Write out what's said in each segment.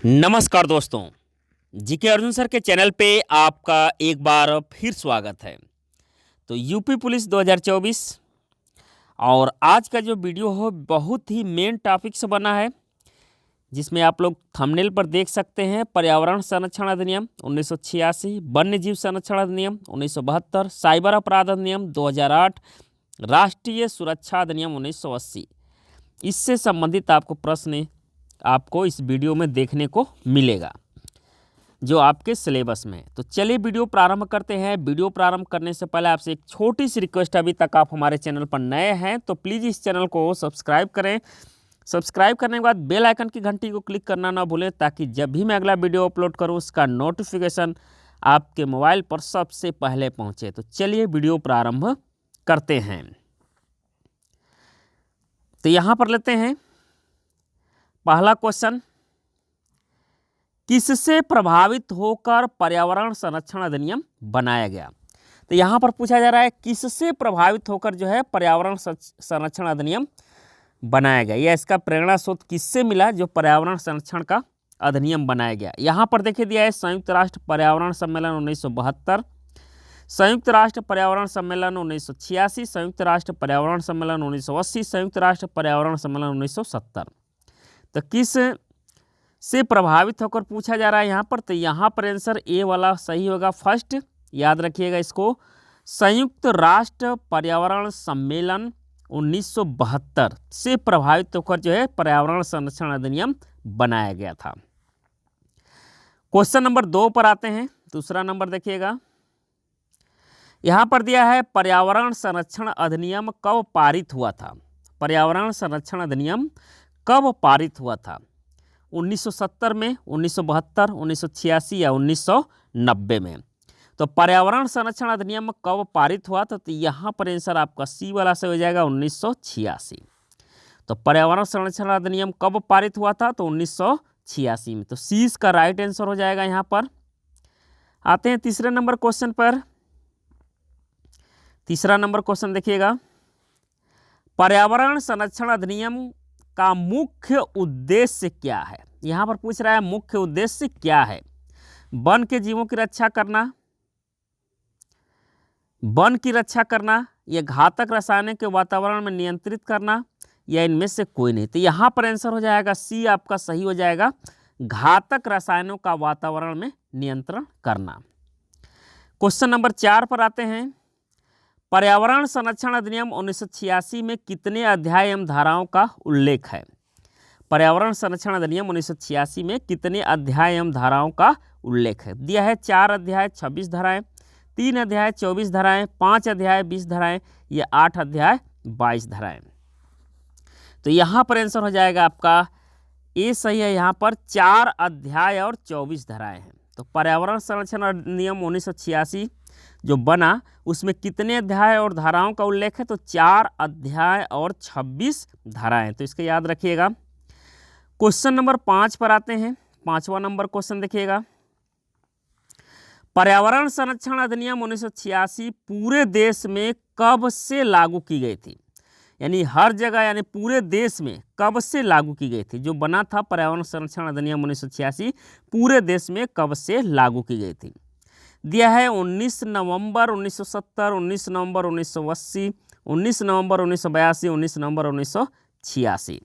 नमस्कार दोस्तों। GK Arjun sir के चैनल पे आपका एक बार फिर स्वागत है। तो यूपी पुलिस 2024 और आज का जो वीडियो हो बहुत ही मेन टॉपिक से बना है, जिसमें आप लोग थंबनेल पर देख सकते हैं। पर्यावरण संरक्षण अधिनियम 1986, वन्य जीव संरक्षण अधिनियम 1972, साइबर अपराध अधिनियम 2008, राष्ट्रीय सुरक्षा अधिनियम 1980। इससे संबंधित आपको प्रश्न आपको इस वीडियो में देखने को मिलेगा जो आपके सिलेबस में है। तो चलिए वीडियो प्रारंभ करते हैं। वीडियो प्रारंभ करने से पहले आपसे एक छोटी सी रिक्वेस्ट, अभी तक आप हमारे चैनल पर नए हैं तो प्लीज़ इस चैनल को सब्सक्राइब करें। सब्सक्राइब करने के बाद बेल आइकन की घंटी को क्लिक करना ना भूलें, ताकि जब भी मैं अगला वीडियो अपलोड करूं उसका नोटिफिकेशन आपके मोबाइल पर सबसे पहले पहुंचे। तो चलिए वीडियो प्रारंभ करते हैं। तो यहाँ पर लेते हैं पहला क्वेश्चन, किससे प्रभावित होकर पर्यावरण संरक्षण अधिनियम बनाया गया। तो यहाँ पर पूछा जा रहा है किससे प्रभावित होकर जो है पर्यावरण संरक्षण अधिनियम बनाया गया, या इसका प्रेरणा स्रोत किससे मिला जो पर्यावरण संरक्षण का अधिनियम बनाया गया। यहाँ पर देखिए दिया है संयुक्त राष्ट्र पर्यावरण सम्मेलन 1972, संयुक्त राष्ट्र पर्यावरण सम्मेलन 1986, संयुक्त राष्ट्र पर्यावरण सम्मेलन 1980, संयुक्त राष्ट्र पर्यावरण सम्मेलन 1970। तो किस से प्रभावित होकर पूछा जा रहा है यहाँ पर, तो यहाँ पर आंसर ए वाला सही होगा। फर्स्ट याद रखिएगा इसको, संयुक्त राष्ट्र पर्यावरण सम्मेलन 1972 से प्रभावित होकर जो है पर्यावरण संरक्षण अधिनियम बनाया गया था। क्वेश्चन नंबर 2 पर आते हैं। दूसरा नंबर देखिएगा, यहाँ पर दिया है पर्यावरण संरक्षण अधिनियम कब पारित हुआ था। पर्यावरण संरक्षण अधिनियम कब पारित हुआ था, 1970 में, 1972, 1986 या 1990 में। तो पर्यावरण संरक्षण अधिनियम कब पारित हुआ था, तो यहाँ पर आंसर आपका सी वाला से हो जाएगा 1986। तो पर्यावरण संरक्षण अधिनियम कब पारित हुआ था, तो 1986 में। तो सी इसका राइट आंसर हो जाएगा। यहाँ पर आते हैं तीसरे नंबर क्वेश्चन पर। तीसरा नंबर क्वेश्चन देखिएगा, पर्यावरण संरक्षण अधिनियम का मुख्य उद्देश्य क्या है। यहाँ पर पूछ रहा है मुख्य उद्देश्य क्या है। वन के जीवों की रक्षा करना, वन की रक्षा करना, या घातक रसायनों के वातावरण में नियंत्रित करना, या इनमें से कोई नहीं। तो यहाँ पर आंसर हो जाएगा सी आपका सही हो जाएगा, घातक रसायनों का वातावरण में नियंत्रण करना। क्वेश्चन नंबर 4 पर आते हैं। पर्यावरण संरक्षण अधिनियम 1986 में कितने अध्याय एवं धाराओं का उल्लेख है। पर्यावरण संरक्षण अधिनियम 1986 में कितने अध्याय एवं धाराओं का उल्लेख है। दिया है 4 अध्याय 26 धाराएं, 3 अध्याय 24 धाराएं, 5 अध्याय 20 धाराएं, या 8 अध्याय 22 धाराएं। तो यहाँ पर आंसर हो जाएगा आपका ए सही है। यहाँ पर 4 अध्याय और 24 धाराएं हैं। तो पर्यावरण संरक्षण अधिनियम 1986 जो बना उसमें कितने अध्याय और धाराओं का उल्लेख है, तो 4 अध्याय और 26 धाराएं। तो इसको याद रखिएगा। क्वेश्चन नंबर 5 पर आते हैं। 5वां नंबर क्वेश्चन देखिएगा, पर्यावरण संरक्षण अधिनियम 1986 पूरे देश में कब से लागू की गई थी। यानी हर जगह, यानी पूरे देश में कब से लागू की गई थी। जो बना था पर्यावरण संरक्षण अधिनियम 1986 पूरे देश में कब से लागू की गई थी। दिया है 19 नवंबर 1970, 19 नवंबर 1980, 19 नवंबर 1982, 19 नवंबर 1986।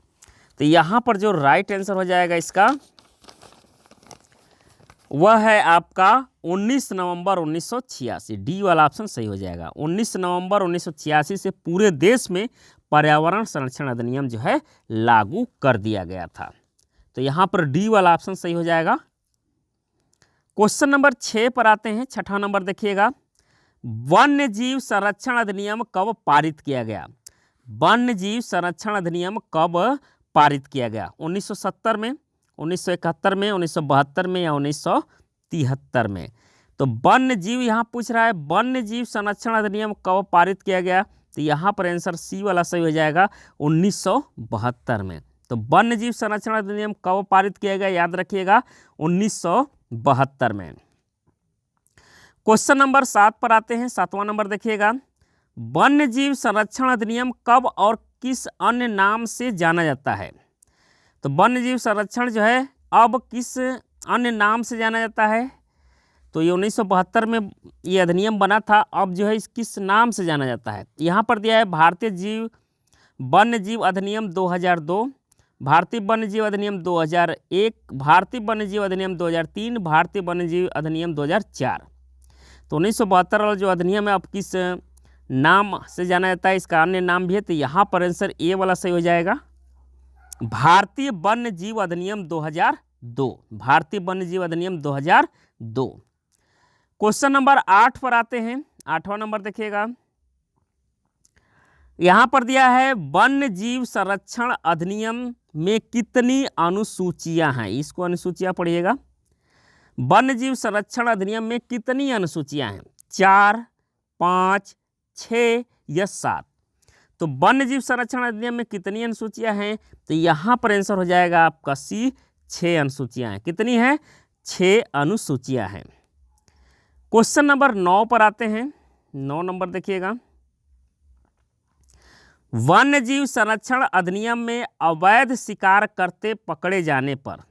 तो यहाँ पर जो राइट आंसर हो जाएगा इसका वह है आपका 19 नवंबर 1986। डी वाला ऑप्शन सही हो जाएगा। 19 नवंबर 1986 से पूरे देश में पर्यावरण संरक्षण अधिनियम जो है लागू कर दिया गया था। तो यहाँ पर डी वाला ऑप्शन सही हो जाएगा। क्वेश्चन नंबर 6 पर आते हैं। 6ठा नंबर देखिएगा, वन्य जीव संरक्षण अधिनियम कब पारित किया गया। वन्य जीव संरक्षण अधिनियम कब पारित किया गया, 1970 में, 1971 में, 1972 में, या 1973 में। तो वन्य जीव यहाँ पूछ रहा है वन्य जीव संरक्षण अधिनियम कब पारित किया गया, तो यहाँ पर आंसर सी वाला सही हो जाएगा 1972 में। तो वन्य जीव संरक्षण अधिनियम कब पारित किया गया, याद रखिएगा 1972 में। क्वेश्चन नंबर 7 पर आते हैं। 7वां नंबर देखिएगा, वन्य जीव संरक्षण अधिनियम कब और किस अन्य नाम से जाना जाता है। तो वन्य जीव संरक्षण जो है अब किस अन्य नाम से जाना जाता है? तो ये 1972 में ये अधिनियम बना था, अब जो है इस किस नाम से जाना जाता है? यहाँ पर दिया है भारतीय वन्य जीव अधिनियम 2002, भारतीय वन्य जीव अधिनियम 2001, भारतीय वन्य जीव अधिनियम 2003, भारतीय वन्य जीव अधिनियम 2004। तो 1972 वाला जो अधिनियम है अब किस नाम से जाना जाता है? इसका अन्य नाम भी है, तो यहाँ पर आंसर ए वाला सही हो जाएगा, भारतीय वन्य जीव अधिनियम 2002, भारतीय वन्य जीव अधिनियम 2002। क्वेश्चन नंबर 8 पर आते हैं। 8वां नंबर देखिएगा, यहां पर दिया है वन्य जीव संरक्षण अधिनियम में कितनी अनुसूचियां हैं? इसको अनुसूचियां पढ़िएगा। वन्य जीव संरक्षण अधिनियम में कितनी अनुसूचियां हैं? 4, 5, 6 या 7? तो वन्य जीव संरक्षण अधिनियम में कितनी अनुसूचियां हैं? तो यहां पर आंसर हो जाएगा आपका सी, 6 अनुसूचियां हैं। कितनी हैं? 6 अनुसूचियां हैं। क्वेश्चन नंबर 9 पर आते हैं। 9 नंबर देखिएगा, वन्य जीव संरक्षण अधिनियम में अवैध शिकार करते पकड़े जाने पर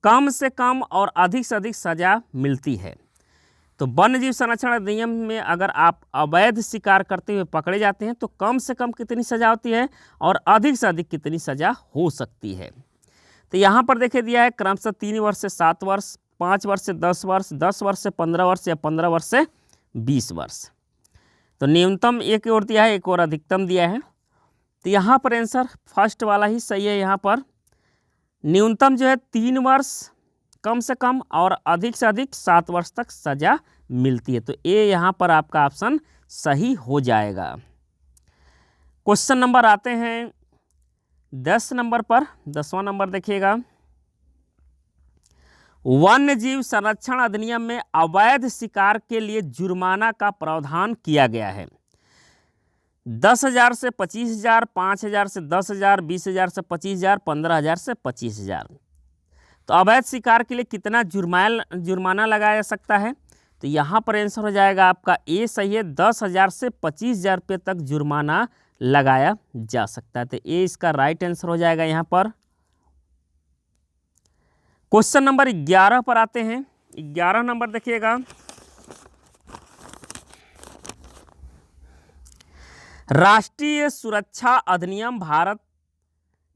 कम से कम और अधिक से अधिक सजा मिलती है। तो वन्य जीव संरक्षण अधिनियम में अगर आप अवैध शिकार करते हुए पकड़े जाते हैं तो कम से कम कितनी सजा होती है और अधिक से अधिक कितनी सजा हो सकती है? तो यहाँ पर देखिए दिया है क्रमशः 3 वर्ष से 7 वर्ष, 5 वर्ष से 10 वर्ष, 10 वर्ष से 15 वर्ष या 15 वर्ष से 20 वर्ष। तो न्यूनतम एक और दिया है, एक और अधिकतम दिया है। तो यहाँ पर आंसर फर्स्ट वाला ही सही है। यहाँ पर न्यूनतम जो है 3 वर्ष कम से कम और अधिक से अधिक 7 वर्ष तक सजा मिलती है। तो ए यहाँ पर आपका ऑप्शन सही हो जाएगा। क्वेश्चन नंबर आते हैं 10 नंबर पर। 10वां नंबर देखिएगा, वन्य जीव संरक्षण अधिनियम में अवैध शिकार के लिए जुर्माना का प्रावधान किया गया है। 10,000 से 25,000, 5,000 से 10,000, 20,000 से 25,000, 15,000 से 25,000। तो अवैध शिकार के लिए कितना जुर्माना लगाया जा सकता है? तो यहाँ पर आंसर हो जाएगा आपका ए सही है, 10,000 से 25,000 रुपये तक जुर्माना लगाया जा सकता है। तो ए इसका राइट आंसर हो जाएगा यहाँ पर। क्वेश्चन नंबर 11 पर आते हैं। 11 नंबर देखिएगा, राष्ट्रीय सुरक्षा अधिनियम भारत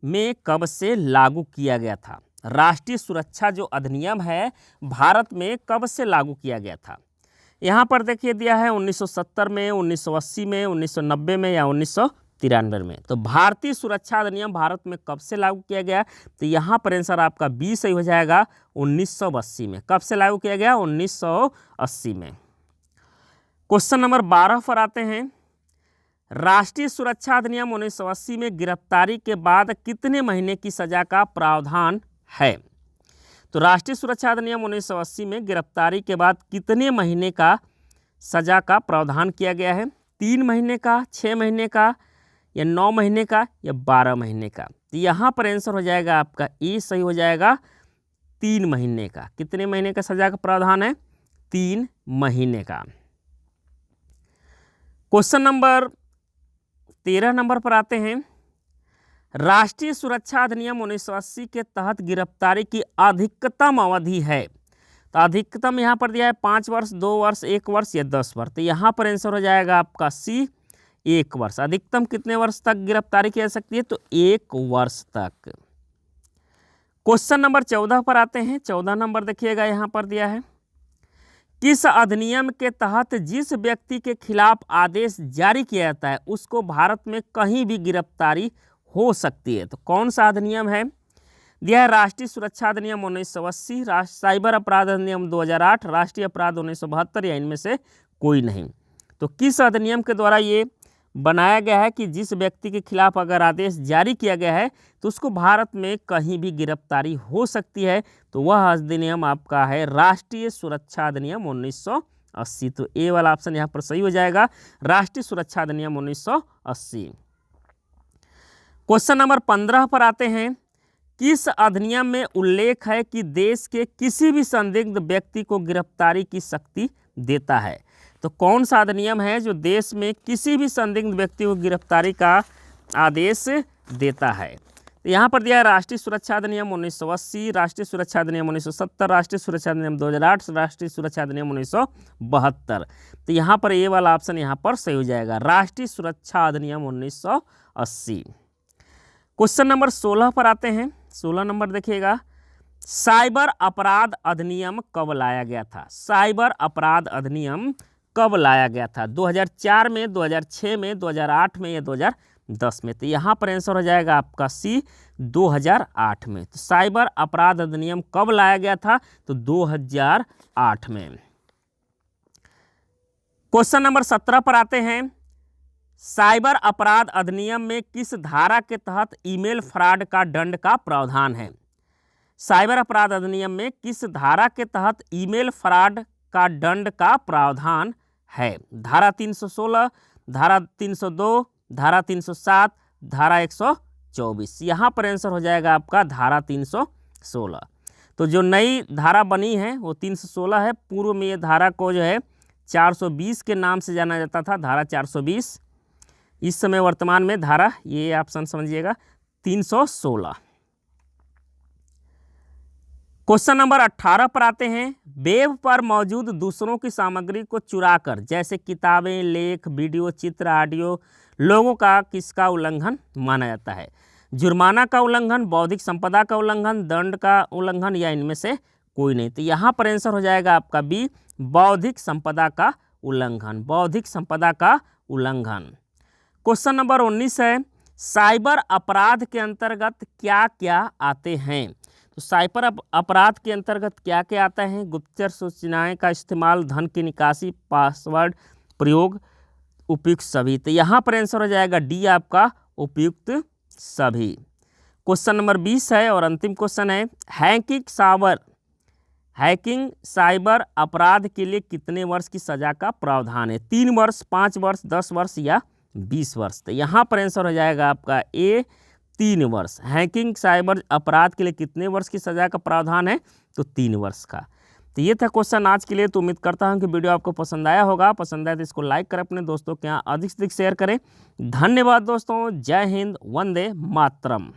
में कब से लागू किया गया था? राष्ट्रीय सुरक्षा जो अधिनियम है भारत में कब से लागू किया गया था? यहाँ पर देखिए दिया है 1970 में, 1980 में, 1990 में या 1993 में। तो भारतीय सुरक्षा अधिनियम भारत में कब से लागू किया गया? तो यहाँ पर आंसर आपका बी सही हो जाएगा, 1980 में। कब से लागू किया गया? 1980 में। क्वेश्चन नंबर 12 पर आते हैं। राष्ट्रीय सुरक्षा अधिनियम 1980 में गिरफ्तारी के बाद कितने महीने की सजा का प्रावधान है? तो राष्ट्रीय सुरक्षा अधिनियम 1980 में गिरफ्तारी के बाद कितने महीने का सजा का प्रावधान किया गया है? 3 महीने का, 6 महीने का या 9 महीने का या 12 महीने का? तो यहाँ पर आंसर हो जाएगा आपका ए सही हो जाएगा, 3 महीने का। कितने महीने का सजा का प्रावधान है? 3 महीने का। क्वेश्चन नंबर 13 नंबर पर आते हैं। राष्ट्रीय सुरक्षा अधिनियम 1980 के तहत गिरफ्तारी की अधिकतम अवधि है। तो अधिकतम यहाँ पर दिया है 5 वर्ष, 2 वर्ष, 1 वर्ष या 10 वर्ष। तो यहाँ पर आंसर हो जाएगा आपका सी, 1 वर्ष। अधिकतम कितने वर्ष तक गिरफ्तारी की जा सकती है? तो 1 वर्ष तक। क्वेश्चन नंबर 14 पर आते हैं। 14 नंबर देखिएगा, यहाँ पर दिया है किस अधिनियम के तहत जिस व्यक्ति के खिलाफ आदेश जारी किया जाता है उसको भारत में कहीं भी गिरफ्तारी हो सकती है? तो कौन सा अधिनियम है? दिया है राष्ट्रीय सुरक्षा अधिनियम 1980, साइबर अपराध अधिनियम 2008, राष्ट्रीय अपराध 1972 या इनमें से कोई नहीं। तो किस अधिनियम के द्वारा ये बनाया गया है कि जिस व्यक्ति के खिलाफ अगर आदेश जारी किया गया है तो उसको भारत में कहीं भी गिरफ्तारी हो सकती है? तो वह अधिनियम आपका है राष्ट्रीय सुरक्षा अधिनियम 1980। तो ए वाला ऑप्शन यहाँ पर सही हो जाएगा, राष्ट्रीय सुरक्षा अधिनियम 1980। क्वेश्चन नंबर 15 पर आते हैं। किस अधिनियम में उल्लेख है कि देश के किसी भी संदिग्ध व्यक्ति को गिरफ्तारी की शक्ति देता है? तो कौन सा अधिनियम है जो देश में किसी भी संदिग्ध व्यक्ति को गिरफ्तारी का आदेश देता है? तो यहाँ पर दिया है राष्ट्रीय सुरक्षा अधिनियम 1980, राष्ट्रीय सुरक्षा अधिनियम 1970, राष्ट्रीय सुरक्षा अधिनियम 2008, राष्ट्रीय सुरक्षा अधिनियम 1972। तो यहाँ पर ये वाला ऑप्शन यहाँ पर सही हो जाएगा, राष्ट्रीय सुरक्षा अधिनियम 1980। क्वेश्चन नंबर 16 पर आते हैं। 16 नंबर देखिएगा, साइबर अपराध अधिनियम कब लाया गया था? साइबर अपराध अधिनियम कब लाया गया था? 2004 में, 2006 में, 2008 में या 2010 में? तो यहाँ पर आंसर हो जाएगा आपका सी, 2008 में। तो साइबर अपराध अधिनियम कब लाया गया था? तो 2008 में। क्वेश्चन नंबर 17 पर आते हैं। साइबर अपराध अधिनियम में किस धारा के तहत ईमेल फ्रॉड का दंड का प्रावधान है? साइबर अपराध अधिनियम में किस धारा के तहत ईमेल फ्रॉड का दंड का प्रावधान है? धारा 316, धारा 302, धारा 307, धारा 124। यहाँ पर आंसर हो जाएगा आपका धारा 316। तो जो नई धारा बनी है वो 316 है। पूर्व में ये धारा को जो है 420 के नाम से जाना जाता था, धारा 420। इस समय वर्तमान में धारा, ये ऑप्शन समझिएगा, 316। क्वेश्चन नंबर 18 पर आते हैं। वेब पर मौजूद दूसरों की सामग्री को चुराकर, जैसे किताबें, लेख, वीडियो, चित्र, ऑडियो, लोगों का किसका उल्लंघन माना जाता है? जुर्माना का उल्लंघन, बौद्धिक संपदा का उल्लंघन, दंड का उल्लंघन या इनमें से कोई नहीं? तो यहाँ पर आंसर हो जाएगा आपका बी, बौद्धिक संपदा का उल्लंघन, बौद्धिक संपदा का उल्लंघन। क्वेश्चन नंबर 19 है, साइबर अपराध के अंतर्गत क्या क्या आते हैं? तो साइबर अपराध के अंतर्गत क्या क्या आता है? गुप्तचर सूचनाएं का इस्तेमाल, धन की निकासी, पासवर्ड प्रयोग, उपयुक्त सभी। तो यहाँ पर आंसर हो जाएगा डी आपका, उपयुक्त सभी। क्वेश्चन नंबर 20 है और अंतिम क्वेश्चन है, हैकिंग साइबर अपराध के लिए कितने वर्ष की सजा का प्रावधान है? 3 वर्ष, 5 वर्ष, 10 वर्ष या 20 वर्ष? तो यहाँ पर आंसर हो जाएगा आपका ए, 3 वर्ष। हैकिंग साइबर अपराध के लिए कितने वर्ष की सजा का प्रावधान है? तो 3 वर्ष का। तो ये था क्वेश्चन आज के लिए। तो उम्मीद करता हूँ कि वीडियो आपको पसंद आया होगा। पसंद आया तो इसको लाइक करें, अपने दोस्तों के यहाँ अधिक से अधिक शेयर करें। धन्यवाद दोस्तों। जय हिंद, वंदे मातरम।